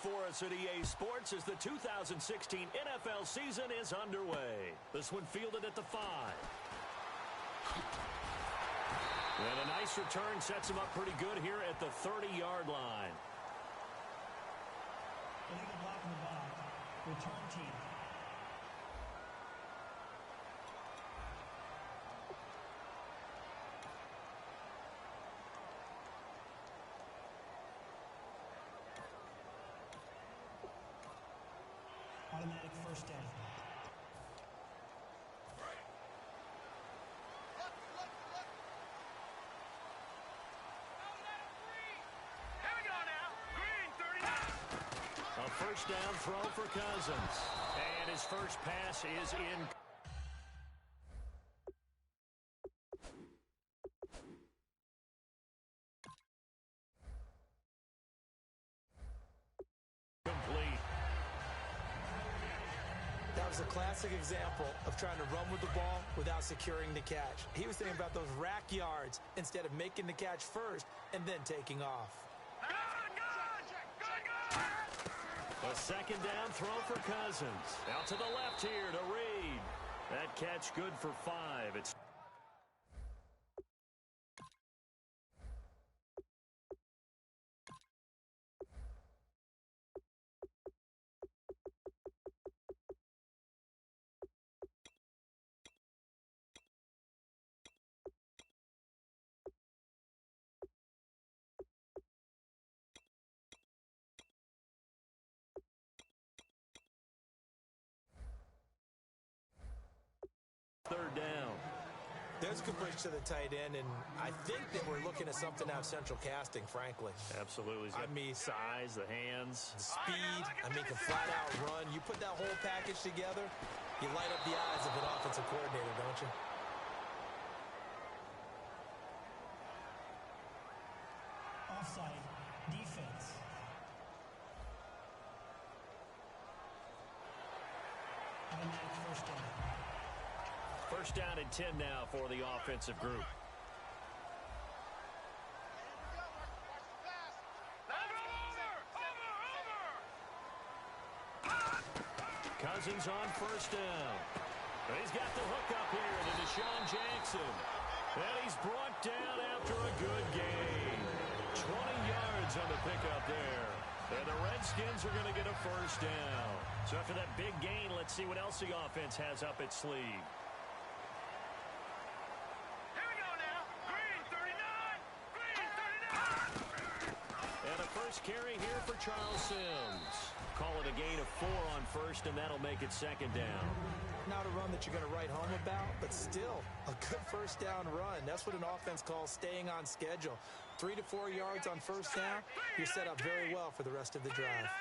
for us at EA Sports as the 2016 NFL season is underway. This one fielded at the 5. And a nice return sets him up pretty good here at the 30-yard line. Illegal block in the box. Return team. Automatic first down. A first down throw for Cousins. And his first pass is in. Complete. That was a classic example of trying to run with the ball without securing the catch. He was thinking about those rack yards instead of making the catch first and then taking off. A second down throw for Cousins. Out to the left here to Reed. That catch good for 5. It's third down. There's a good push to the tight end, and I think that we're looking at something out of central casting, frankly. Absolutely. I mean, size, the hands, the speed. I mean, can flat out run. You put that whole package together, you light up the eyes of an offensive coordinator, don't you? Offside. Defense. Automatic first down. First down and 10 now for the offensive group. Cousins on first down. He's got the hook up here to Deshaun Jackson. And he's brought down after a good gain. 20 yards on the pickup there. And the Redskins are going to get a first down. So after that big gain, let's see what else the offense has up its sleeve. Carry here for Charles Sims. Call it a gain of 4 on first, and that'll make it second down. Not a run that you're going to write home about, but still a good first down run. That's what an offense calls staying on schedule. 3 to 4 yards on first down, you're set up very well for the rest of the drive.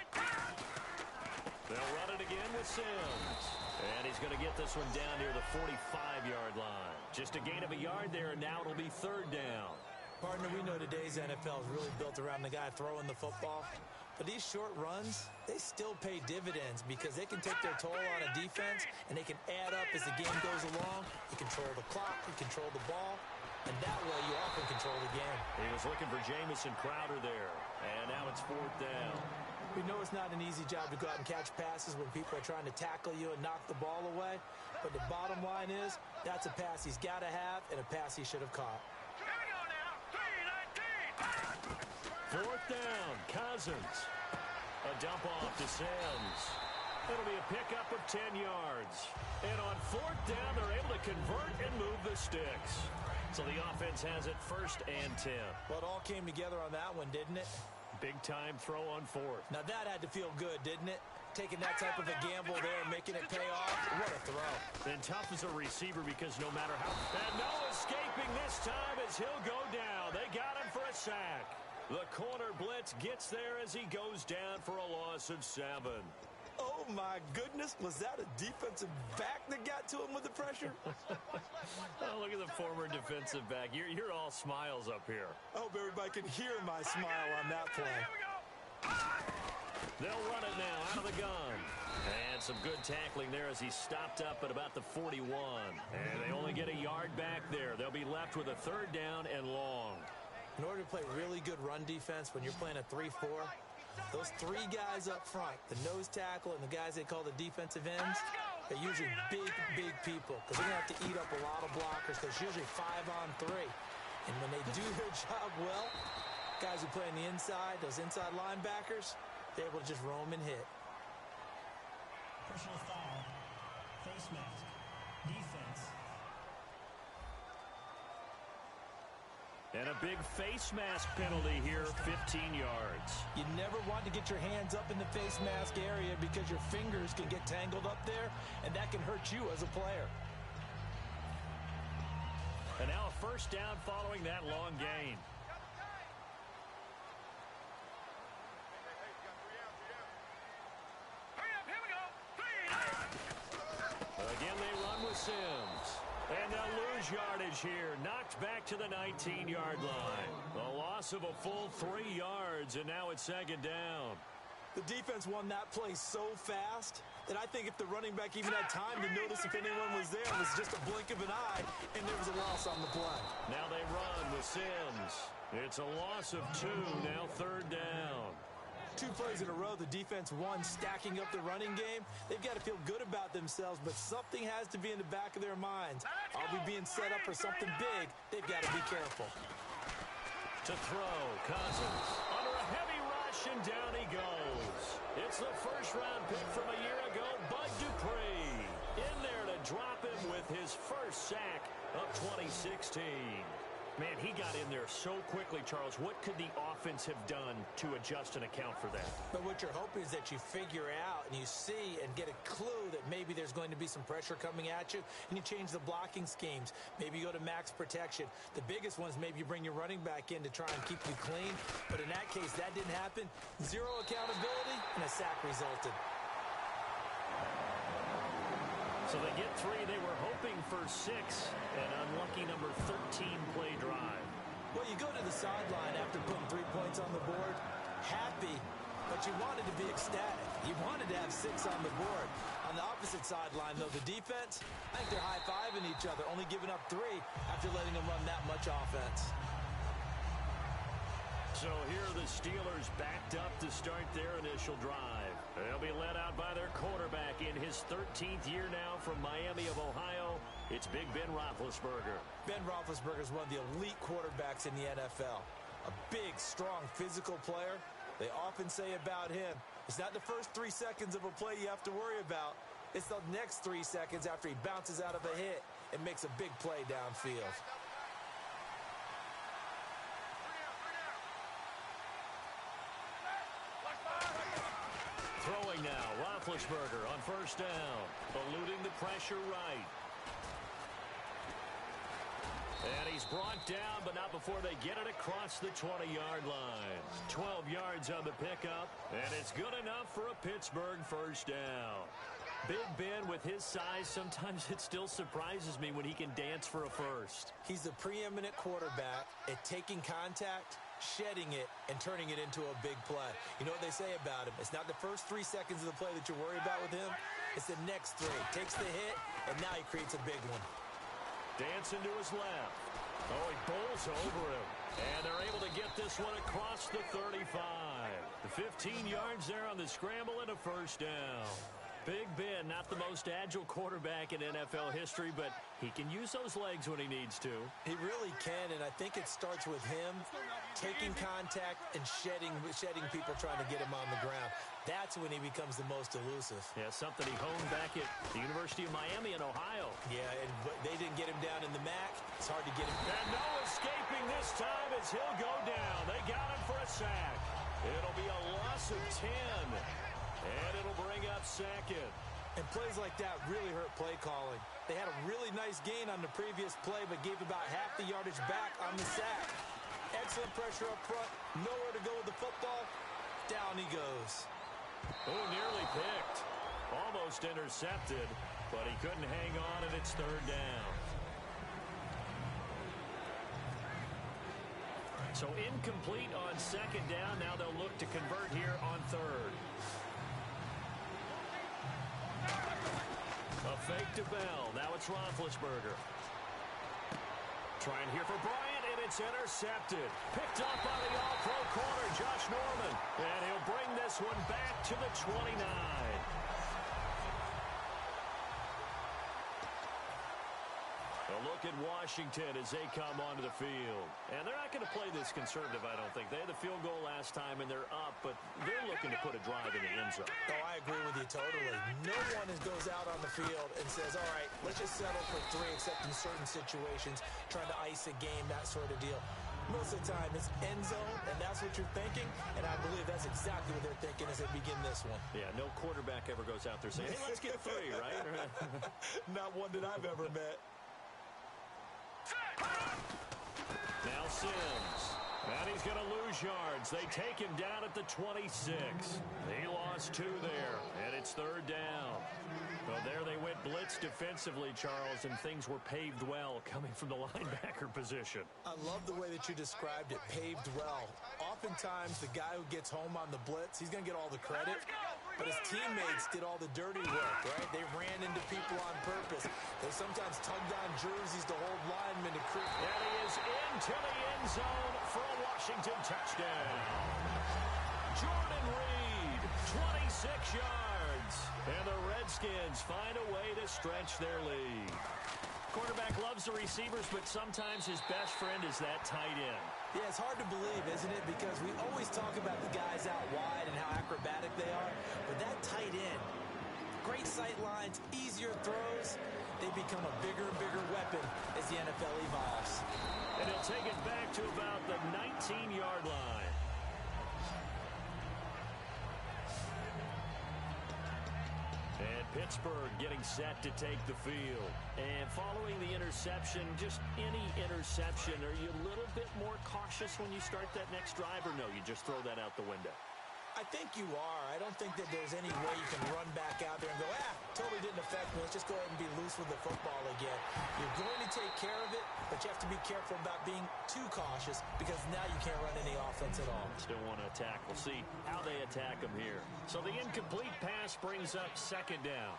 They'll run it again with Sims. And he's going to get this one down near the 45-yard line. Just a gain of a yard there, and now it'll be third down. Partner, we know today's NFL is really built around the guy throwing the football. But these short runs, they still pay dividends because they can take their toll on a defense, and they can add up as the game goes along. You control the clock, you control the ball, and that way you often control the game. He was looking for Jamison Crowder there, and now it's fourth down. We know it's not an easy job to go out and catch passes when people are trying to tackle you and knock the ball away. But the bottom line is, that's a pass he's got to have and a pass he should have caught. Fourth down, Cousins. A dump off to Sims. It'll be a pickup of 10 yards. And on fourth down, they're able to convert and move the sticks. So the offense has it first and 10. Well, it all came together on that one, didn't it? Big-time throw on fourth. Now that had to feel good, didn't it? Taking that type of a gamble there and making it pay off. What a throw. And tough as a receiver because no matter how... And no escaping this time as he'll go down. They got him for a sack. The corner blitz gets there as he goes down for a loss of 7. Oh, my goodness. Was that a defensive back that got to him with the pressure? Oh, look at the former defensive back. You're all smiles up here. I hope everybody can hear my smile on that play. They'll run it now out of the gun. And some good tackling there as he stopped up at about the 41. And they only get a yard back there. They'll be left with a third down and long. In order to play really good run defense when you're playing a 3-4, Those three guys up front, the nose tackle and the guys they call the defensive ends, they're usually big, big people because they're going to have to eat up a lot of blockers because it's usually 5-on-3. And when they do their job well, guys who play on the inside, those inside linebackers, they're able to just roam and hit. Personal foul, face mask, defense. And a big face mask penalty here, 15 yards. You never want to get your hands up in the face mask area because your fingers can get tangled up there, and that can hurt you as a player. And now a first down following that long gain. Again, they run with Sims. And they'll lose yardage here. Knocked back to the 19-yard line. A loss of a full 3 yards, and now it's second down. The defense won that play so fast that I think if the running back even had time to notice if anyone was there, it was just a blink of an eye, and there was a loss on the play. Now they run with Sims. It's a loss of 2, now third down. 2 plays in a row, the defense won, stacking up the running game. They've got to feel good about themselves, but something has to be in the back of their minds. Are we being set up for something big? They've got to be careful. To throw, Cousins. Under a heavy rush, and down he goes. It's the first-round pick from a year ago, Bud Dupree. In there to drop him with his first sack of 2016. Man, he got in there so quickly, Charles. What could the offense have done to adjust and account for that? But what you're hoping is that you figure out and you see and get a clue that maybe there's going to be some pressure coming at you, and you change the blocking schemes. Maybe you go to max protection. The biggest one is maybe you bring your running back in to try and keep you clean. But in that case, that didn't happen. 0 accountability, and a sack resulted. So they get 3. They were hoping for 6. An unlucky number 13 play drive. Well, you go to the sideline after putting 3 points on the board, happy, but you wanted to be ecstatic. You wanted to have 6 on the board. On the opposite sideline, though, the defense, I think they're high-fiving each other, only giving up 3 after letting them run that much offense. So here are the Steelers backed up to start their initial drive. They'll be led out by their quarterback in his 13th year now from Miami of Ohio. It's Big Ben Roethlisberger. Ben Roethlisberger is one of the elite quarterbacks in the NFL. A big, strong, physical player. They often say about him, it's not the first 3 seconds of a play you have to worry about. It's the next 3 seconds after he bounces out of a hit and makes a big play downfield. Throwing now, Roethlisberger on first down, eluding the pressure right. And he's brought down, but not before they get it across the 20-yard line. 12 yards on the pickup, and it's good enough for a Pittsburgh first down. Big Ben, with his size, sometimes it still surprises me when he can dance for a first. He's the preeminent quarterback at taking contact, shedding it, and turning it into a big play. You know what they say about him? It's not the first 3 seconds of the play that you worry about with him. It's the next 3. Takes the hit, and now he creates a big one. Dancing to his left. Oh, he bowls over him. And they're able to get this one across the 35. The 15 yards there on the scramble and a first down. Big Ben, not the most agile quarterback in NFL history, but he can use those legs when he needs to. He really can, and I think it starts with him taking contact and shedding people trying to get him on the ground. That's when he becomes the most elusive. Yeah, something he honed back at the University of Miami in Ohio. Yeah, and they didn't get him down in the MAC. It's hard to get him. And no escaping this time as he'll go down. They got him for a sack. It'll be a loss of 10. And it'll bring up second. And plays like that really hurt play calling. They had a really nice gain on the previous play, but gave about half the yardage back on the sack. Excellent pressure up front. Nowhere to go with the football. Down he goes. Oh, nearly picked. Almost intercepted, but he couldn't hang on, and it's third down. So incomplete on second down. Now they'll look to convert here on third. A fake to Bell. Now it's Roethlisberger. Trying here for Bryant, and it's it's intercepted. Picked up by the all-pro corner, Josh Norman. And he'll bring this one back to the 29. A look at Washington as they come onto the field. And they're not going to play this conservative, I don't think. They had the field goal last time, and they're up, but they're looking to put a drive in the end zone. Oh, I agree with you totally. No one goes out on the field and says, all right, let's just settle for 3, except in certain situations, trying to ice a game, that sort of deal. Most of the time, it's end zone, and that's what you're thinking, and I believe that's exactly what they're thinking as they begin this one. Yeah, no quarterback ever goes out there saying, hey, let's get 3, right? Not one that I've ever met. Now Sims. And he's going to lose yards. They take him down at the 26. He lost 2 there, and it's 3rd down. Well, there they went blitz defensively, Charles, and things were paved well coming from the linebacker position. I love the way that you described it, paved well. Oftentimes, the guy who gets home on the blitz, he's going to get all the credit, but his teammates did all the dirty work, right? They ran into people on purpose. They sometimes tugged on jerseys to hold linemen to create. And he is into the end zone for a Washington touchdown. Jordan Reed, 26 yards. And the Redskins find a way to stretch their lead. Quarterback loves the receivers, but sometimes his best friend is that tight end. Yeah, it's hard to believe, isn't it? Because we always talk about the guys out wide and how acrobatic they are. But that tight end, great sight lines, easier throws, they become a bigger and bigger weapon as the NFL evolves. And he'll take it back to about the 19-yard line. And Pittsburgh getting set to take the field. And following the interception, just any interception, are you a little bit more cautious when you start that next drive, or no, you just throw that out the window? I think you are. I don't think that there's any way you can run back out there and go, totally didn't affect me. Let's just go ahead and be loose with the football again. You're going to take care of it, but you have to be careful about being too cautious because now you can't run any offense at all. Still want to attack. We'll see how they attack them here. So the incomplete pass brings up 2nd down.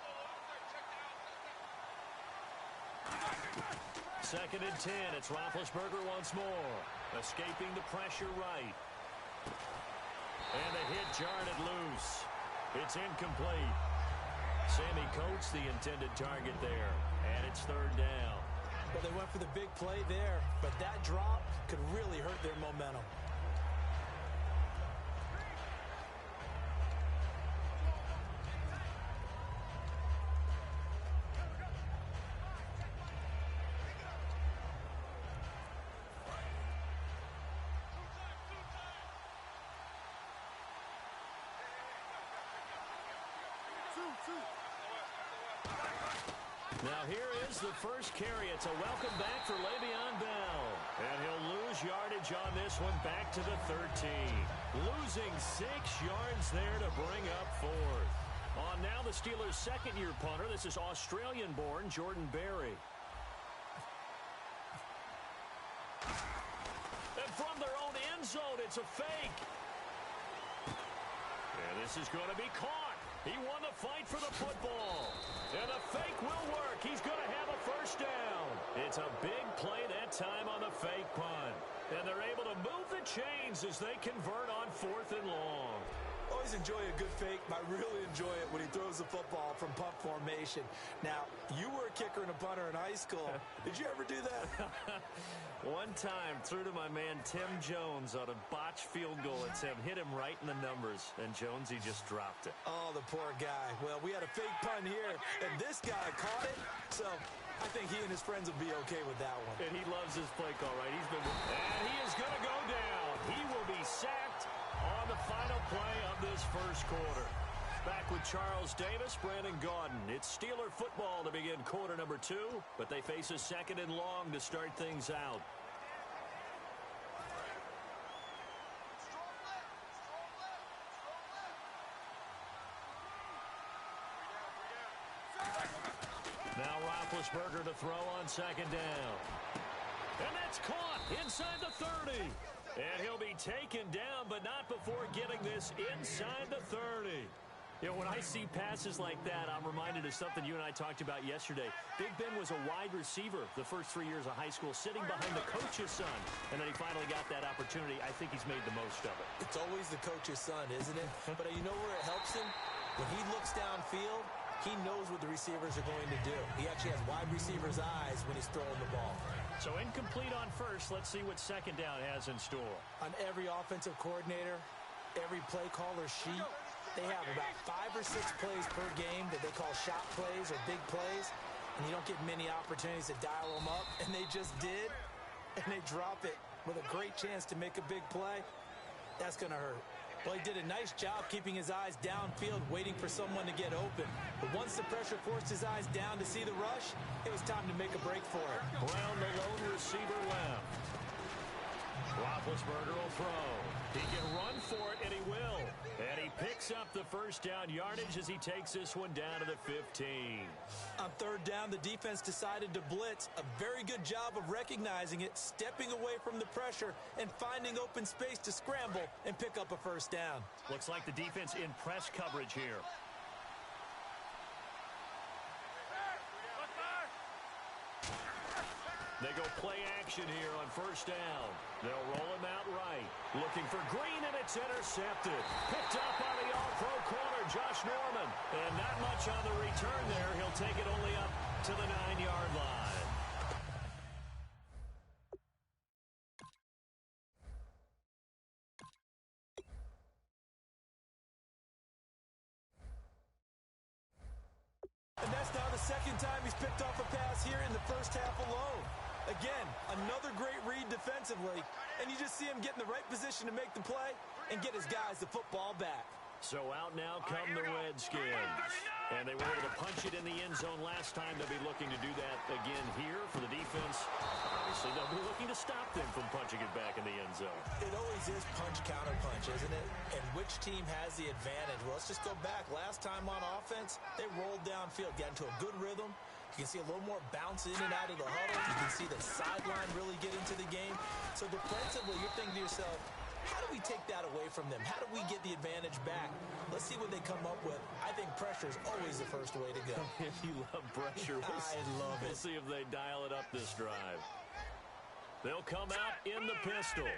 2nd and 10. It's Roethlisberger once more. Escaping the pressure right. And a hit jarred it loose. It's incomplete. Sammy Coates, the intended target there. And it's 3rd down. Well, they went for the big play there, but that drop could really hurt their momentum. Now here is the first carry. It's a welcome back for Le'Veon Bell. And he'll lose yardage on this one back to the 13. Losing 6 yards there to bring up 4th. On now the Steelers' 2nd-year punter. This is Australian-born Jordan Berry. And from their own end zone, it's a fake. And this is going to be caught. He won the fight for the football. And the fake will work. He's going to have a 1st down. It's a big play that time on the fake punt. And they're able to move the chains as they convert on 4th and long. Always enjoy a good fake, but I really enjoy it when he throws the football from punt formation. Now, you were a kicker and a punter in high school. Did you ever do that? One time, threw to my man Tim Jones on a botched field goal attempt. Hit him right in the numbers, and Jonesy just dropped it. Oh, the poor guy. Well, we had a fake punt here, and this guy caught it, so I think he and his friends will be okay with that one. And he loves his play call, right? And he is going to go down. He will be sacked on the final play of this first quarter. Back with Charles Davis, Brandon Gaudin. It's Steeler football to begin quarter number 2, but they face a 2nd and long to start things out. Now Roethlisberger to throw on 2nd down. And that's caught inside the 30. And he'll be taken down, but not before getting this inside the 30. You know, when I see passes like that, I'm reminded of something you and I talked about yesterday. Big Ben was a wide receiver the first 3 years of high school, sitting behind the coach's son, and then he finally got that opportunity. I think he's made the most of it. It's always the coach's son, isn't it? But you know where it helps him? When he looks downfield, he knows what the receivers are going to do. He actually has wide receivers' eyes when he's throwing the ball. So incomplete on first. Let's see what second down has in store. On every offensive coordinator, every play caller sheet, they have about 5 or 6 plays per game that they call shot plays or big plays, and you don't get many opportunities to dial them up, and they just did, and they drop it with a great chance to make a big play. That's going to hurt. Well, he did a nice job keeping his eyes downfield, waiting for someone to get open. But once the pressure forced his eyes down to see the rush, it was time to make a break for it. Brown, the lone receiver, left. Roethlisberger will throw. He can run for it, and he will. And he picks up the first down yardage as he takes this one down to the 15. On third down, the defense decided to blitz. A very good job of recognizing it, stepping away from the pressure, and finding open space to scramble and pick up a first down. Looks like the defense in press coverage here. They go play action here on first down. They'll roll him out right. Looking for Green, and it's intercepted. Picked up by the all-pro corner, Josh Norman. And not much on the return there. He'll take it only up to the 9-yard line. And that's now the second time he's picked off a pass here in the first half alone. Again, another great read defensively, and you just see him get in the right position to make the play and get his guys the football back. So out now come the Redskins. And they were able to punch it in the end zone last time. They'll be looking to do that again here for the defense. Obviously, they'll be looking to stop them from punching it back in the end zone. It always is punch-counter-punch, isn't it? And which team has the advantage? Well, let's just go back. Last time on offense, they rolled downfield, got into a good rhythm. You can see a little more bounce in and out of the huddle. You can see the sideline really get into the game. So defensively, you're thinking to yourself, how do we take that away from them? How do we get the advantage back? Let's see what they come up with. I think pressure is always the first way to go. If you love pressure, I love it. We'll see if they dial it up this drive. They'll come out in the pistol.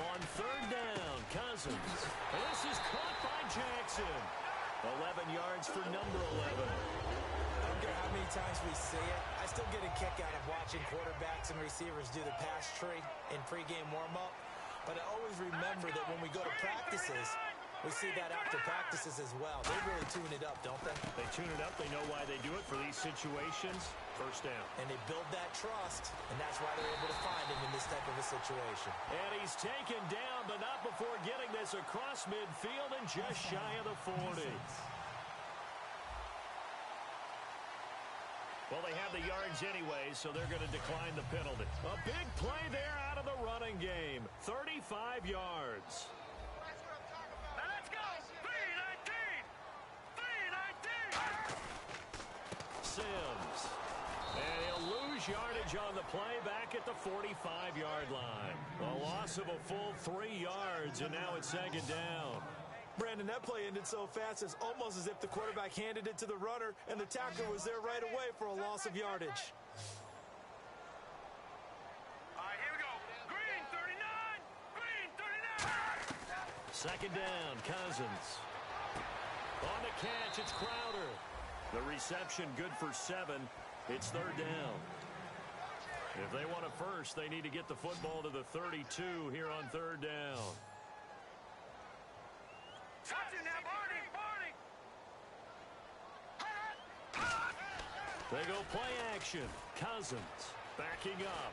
On third down, Cousins. And this is caught by Jackson. 11 yards for number 11. I don't care how many times we see it. I still get a kick out of watching quarterbacks and receivers do the pass tree in pregame warm-up. But I always remember that when we go to practices, we see that after practices as well. They really tune it up, don't they? They tune it up. They know why they do it for these situations. First down. And they build that trust, and that's why they're able to find him in this type of a situation. And he's taken down, but not before getting this across midfield and just shy of the 40. Well, they have the yards anyway, so they're going to decline the penalty. A big play there out of the running game. 35 yards. Now let's go. 3-19. Sims. And he'll lose yardage on the play back at the 45-yard line. A loss of a full 3 yards, and now it's second down. Brandon, that play ended so fast, it's almost as if the quarterback handed it to the runner, and the tackler was there right away for a loss of yardage. All right, here we go. Green, 39. Green, 39. Second down, Cousins. On the catch, it's Crowder. The reception good for 7. It's third down. If they want a first, they need to get the football to the 32 here on third down. Touching now, Barney. They go play action. Cousins backing up.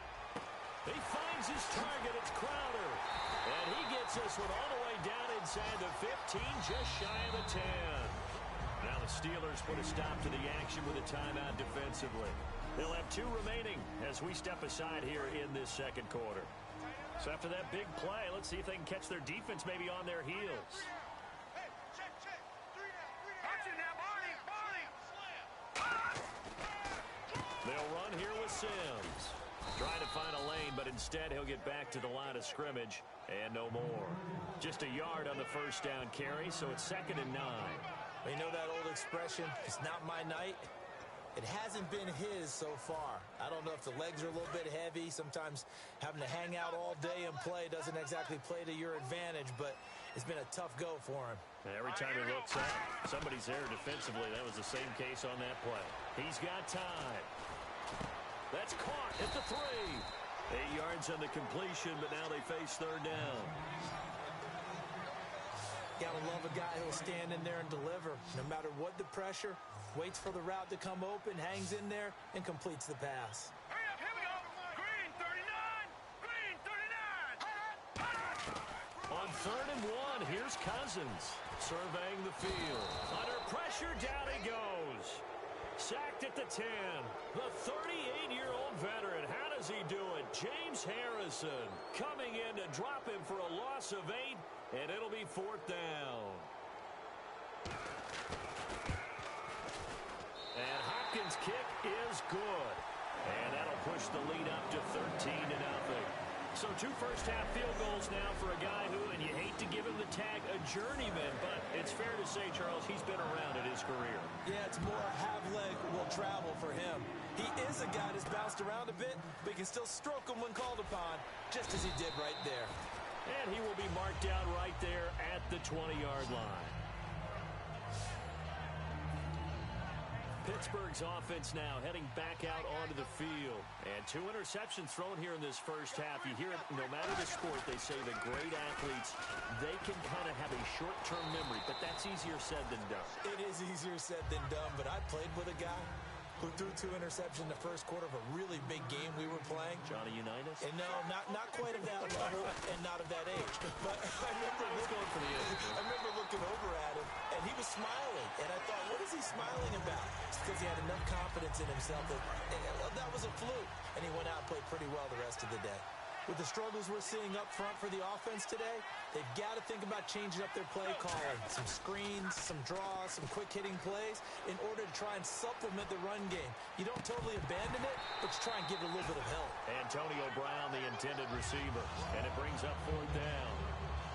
He finds his target. It's Crowder. And he gets this one all the way down inside the 15, just shy of the 10. Now the Steelers put a stop to the action with a timeout defensively. They'll have 2 remaining as we step aside here in this second quarter. So after that big play, let's see if they can catch their defense maybe on their heels. Touching now, Barney. They'll run here with Sims. Trying to find a lane, but instead he'll get back to the line of scrimmage And no more. Just a yard on the first down carry, so it's 2nd and 9. Well, you know that old expression, it's not my night? It hasn't been his so far. I don't know if the legs are a little bit heavy. Sometimes having to hang out all day and play doesn't exactly play to your advantage, but it's been a tough go for him. And every time he looks up, somebody's there defensively. That was the same case on that play. He's got time. That's caught at the 3. 8 yards on the completion, but now they face 3rd down. Gotta love a guy who'll stand in there and deliver. No matter what the pressure, waits for the route to come open, hangs in there, and completes the pass. Hurry up, here we go. Green 39. Green 39. On 3rd and 1, here's Cousins surveying the field. Under pressure, down he goes. Sacked at the 10. The 38-year-old veteran. How does he do it? James Harrison coming in to drop him for a loss of 8, and it'll be 4th down. And Hopkins' kick is good. And that'll push the lead up to 13-0. So 2 first-half field goals now for a guy who, and you hate to give him the tag a journeyman, but it's fair to say, Charles, he's been around in his career. Yeah, it's more half leg will travel for him. He is a guy that's bounced around a bit, but he can still stroke him when called upon, just as he did right there. And he will be marked down right there at the 20-yard line. Pittsburgh's offense now heading back out onto the field. And 2 interceptions thrown here in this first half. You hear it, no matter the sport, they say the great athletes, they can kind of have a short-term memory, but that's easier said than done. It is easier said than done, but I played with a guy who threw 2 interceptions in the first quarter of a really big game we were playing. Johnny Unitas? And no, not quite of that level and not of that age. But I remember looking over at him, and he was smiling. And I thought, what is he smiling about? It's because he had enough confidence in himself that that was a fluke. And he went out and played pretty well the rest of the day. With the struggles we're seeing up front for the offense today, they've got to think about changing up their play calling. Some screens, some draws, some quick-hitting plays in order to try and supplement the run game. You don't totally abandon it, but you try and give it a little bit of help. Antonio Brown, the intended receiver, and it brings up 4th down.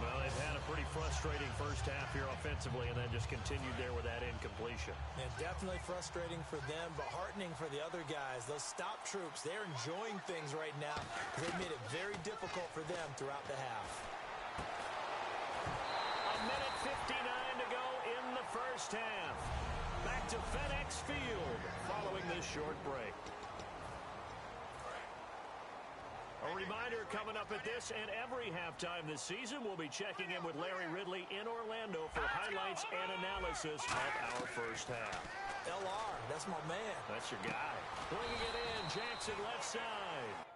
Well, they've had a pretty frustrating first half here offensively, and then just continued there with that incompletion. And definitely frustrating for them, but heartening for the other guys. Those stop troops, they're enjoying things right now. They've made it very difficult for them throughout the half. 1:59 to go in the first half. Back to FedEx Field following this short break. A reminder coming up at this and every halftime this season, we'll be checking in with Larry Ridley in Orlando for highlights and analysis of our first half. LR, that's my man. That's your guy. Bringing it in, Jackson left side.